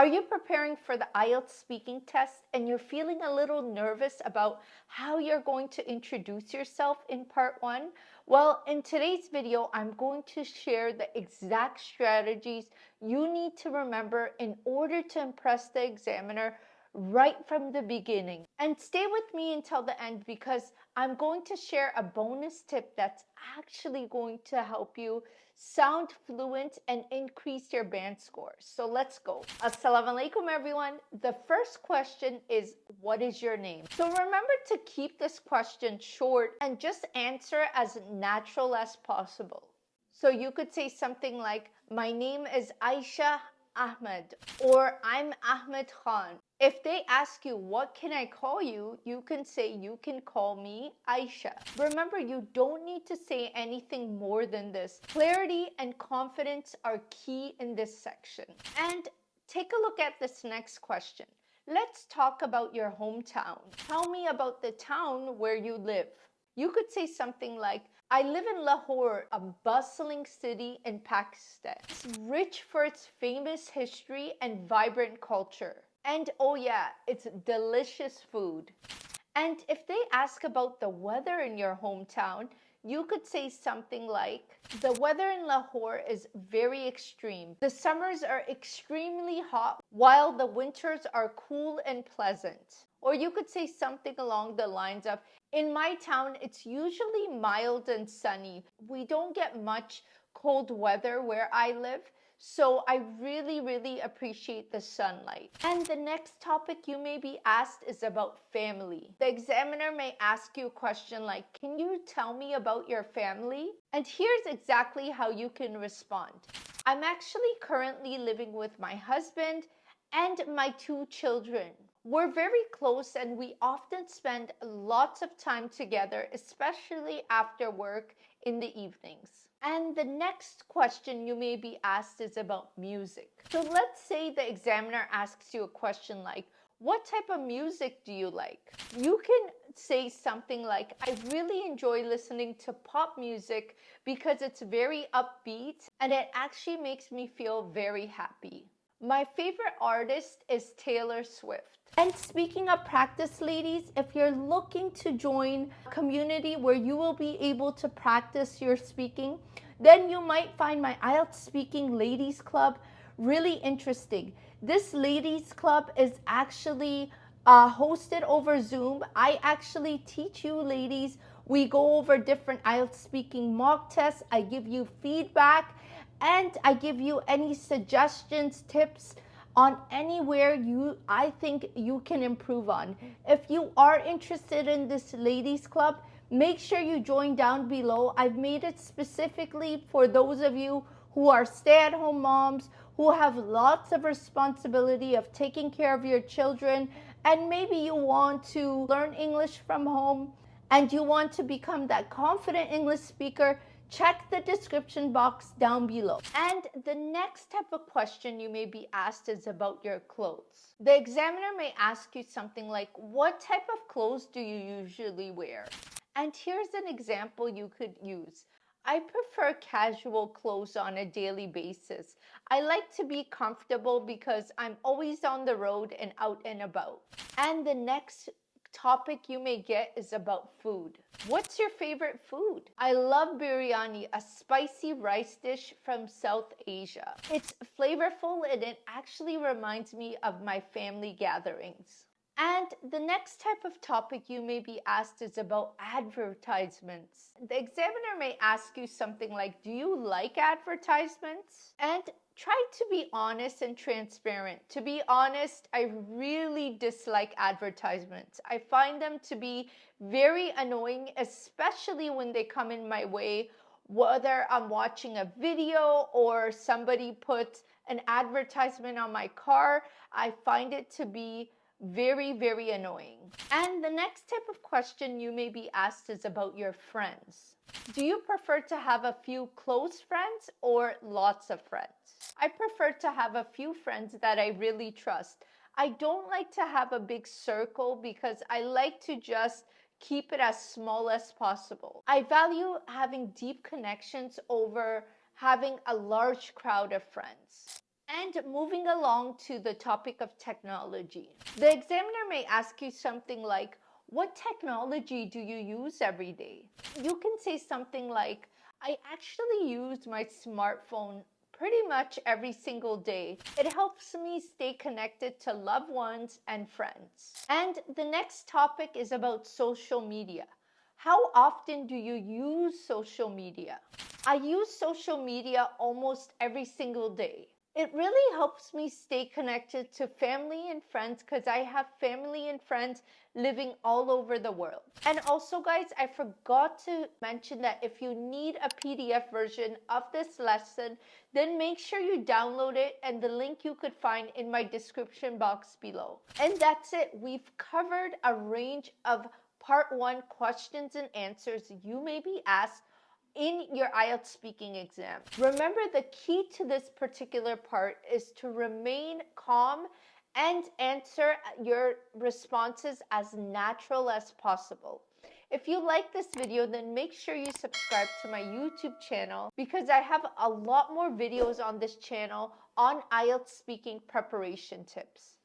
you preparing for the IELTS speaking test and you're feeling a little nervous about how you're going to introduce yourself in part 1? Well, in today's video, I'm going to share the exact strategies you need to remember in order to impress the examiner right from the beginning. And stay with me until the end because I'm going to share a bonus tip that's actually going to help you sound fluent and increase your band score. So let's go. Assalamu alaikum everyone. The first question is, what is your name? So remember to keep this question short and just answer as natural as possible. So you could say something like, my name is Aisha Ahmed, or I'm Ahmed Khan. If they ask you, what can I call you? You can say, you can call me Aisha. Remember, you don't need to say anything more than this. Clarity and confidence are key in this section. And take a look at this next question. Let's talk about your hometown. Tell me about the town where you live. You could say something like, I live in Lahore, a bustling city in Pakistan. It's rich for its famous history and vibrant culture. And oh yeah, it's delicious food. And if they ask about the weather in your hometown, you could say something like, the weather in Lahore is very extreme. The summers are extremely hot, while the winters are cool and pleasant. Or you could say something along the lines of, in my town, it's usually mild and sunny. We don't get much cold weather where I live, so I really appreciate the sunlight. And the next topic you may be asked is about family. The examiner may ask you a question like, can you tell me about your family? And here's exactly how you can respond. I'm actually currently living with my husband and my 2 children. We're very close and we often spend lots of time together, especially after work in the evenings. And the next question you may be asked is about music. So let's say the examiner asks you a question like, what type of music do you like? You can say something like, I really enjoy listening to pop music because it's very upbeat and it actually makes me feel very happy. My favorite artist is Taylor Swift. And speaking of practice, ladies, if you're looking to join a community where you will be able to practice your speaking, then you might find my IELTS Speaking Ladies Club really interesting. This ladies club is actually hosted over Zoom. I actually teach you ladies. We go over different IELTS speaking mock tests. I give you feedback and I give you any suggestions, tips on anywhere I think you can improve on. If you are interested in this ladies club, make sure you join down below. I've made it specifically for those of you who are stay-at-home moms, who have lots of responsibility of taking care of your children, and maybe you want to learn English from home and you want to become that confident English speaker. Check the description box down below. And the next type of question you may be asked is about your clothes. The examiner may ask you something like, what type of clothes do you usually wear? And here's an example you could use. I prefer casual clothes on a daily basis. I like to be comfortable because I'm always on the road and out and about. And the next topic you may get is about food. What's your favorite food? I love biryani, a spicy rice dish from South Asia. It's flavorful and it actually reminds me of my family gatherings. And the next type of topic you may be asked is about advertisements. The examiner may ask you something like, do you like advertisements? And try to be honest and transparent. To be honest, I really dislike advertisements. I find them to be very annoying, especially when they come in my way, whether I'm watching a video or somebody puts an advertisement on my car. I find it to be very annoying. And the next type of question you may be asked is about your friends. Do you prefer to have a few close friends or lots of friends? I prefer to have a few friends that I really trust. I don't like to have a big circle because I like to just keep it as small as possible. I value having deep connections over having a large crowd of friends. And moving along to the topic of technology, the examiner may ask you something like, what technology do you use every day? You can say something like, I actually use my smartphone pretty much every single day. It helps me stay connected to loved ones and friends. And the next topic is about social media. How often do you use social media? I use social media almost every single day. It really helps me stay connected to family and friends because I have family and friends living all over the world. And also, guys, I forgot to mention that if you need a PDF version of this lesson, then make sure you download it, and the link you could find in my description box below. And that's it. We've covered a range of Part 1 questions and answers you may be asked in your IELTS speaking exam. Remember, the key to this particular part is to remain calm and answer your responses as natural as possible. If you like this video, then make sure you subscribe to my YouTube channel because I have a lot more videos on this channel on IELTS speaking preparation tips.